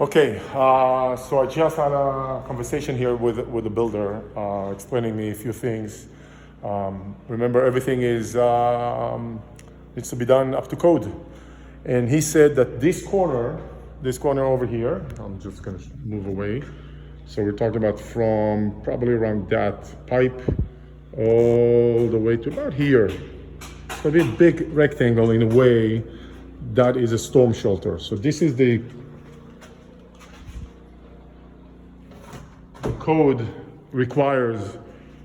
Okay, so I just had a conversation here with the builder, explaining me a few things. Remember, everything is needs to be done up to code, and he said that this corner over here, I'm just gonna move away. So we're talking about from probably around that pipe all the way to about here. It's gonna be a big rectangle in a way that is a storm shelter. So this is the code requires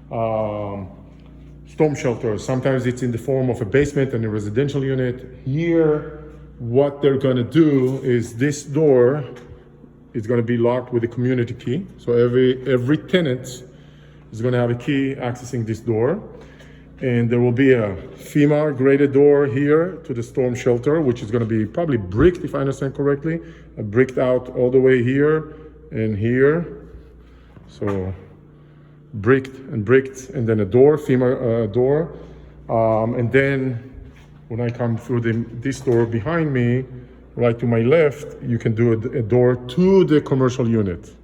storm shelters. Sometimes it's in the form of a basement and a residential unit. Here, what they're gonna do is this door is gonna be locked with a community key. So every tenant is gonna have a key accessing this door. And there will be a FEMA graded door here to the storm shelter, which is gonna be probably bricked, if I understand correctly, bricked out all the way here and here. So bricked, and then a door, FEMA door. And then when I come through this door behind me, right to my left, you can do a door to the commercial unit.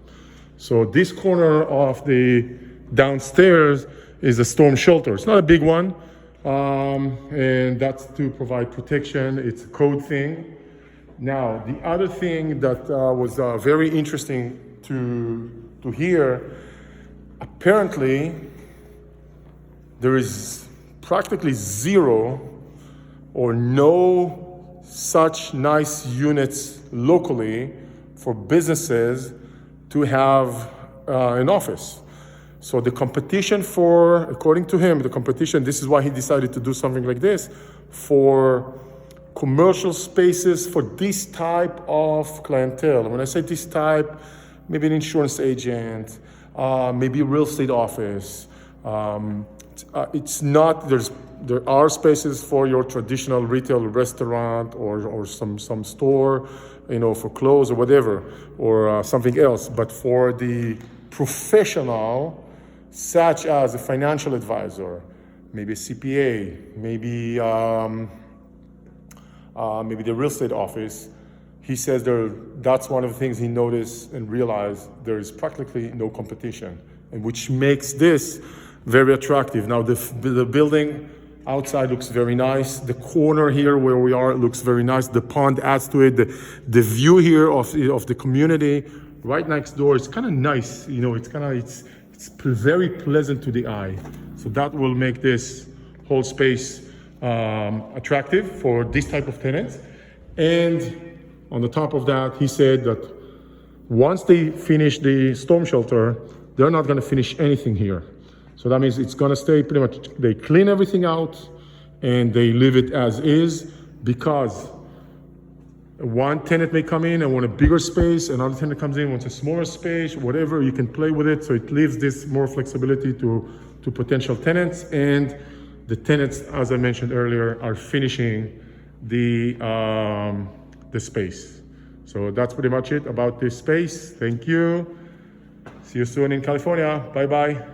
So this corner of the downstairs is a storm shelter. It's not a big one, and that's to provide protection. It's a code thing. Now, the other thing that was very interesting to hear, apparently there is practically zero or no such nice units locally for businesses to have an office. So the competition according to him, this is why he decided to do something like this, for commercial spaces for this type of clientele. When I say this type, maybe an insurance agent, maybe a real estate office. It's not, there are spaces for your traditional retail restaurant or some store, for clothes or whatever, or something else. But for the professional, such as a financial advisor, maybe a CPA, maybe the real estate office, he says that's one of the things he noticed and realized there is practically no competition, and which makes this very attractive. Now the building outside looks very nice. The corner here where we are looks very nice. The pond adds to it. The view here of the community right next door is kind of nice. It's very pleasant to the eye. So that will make this whole space attractive for this type of tenants. And on the top of that, he said that once they finish the storm shelter, they're not going to finish anything here. So that means it's going to stay pretty much, they clean everything out and they leave it as is, because one tenant may come in and want a bigger space, another tenant comes in, wants a smaller space, whatever, you can play with it. So it leaves this more flexibility to potential tenants. And the tenants, as I mentioned earlier, are finishing the space. So that's pretty much it about this space. Thank you. See you soon in California. Bye-bye.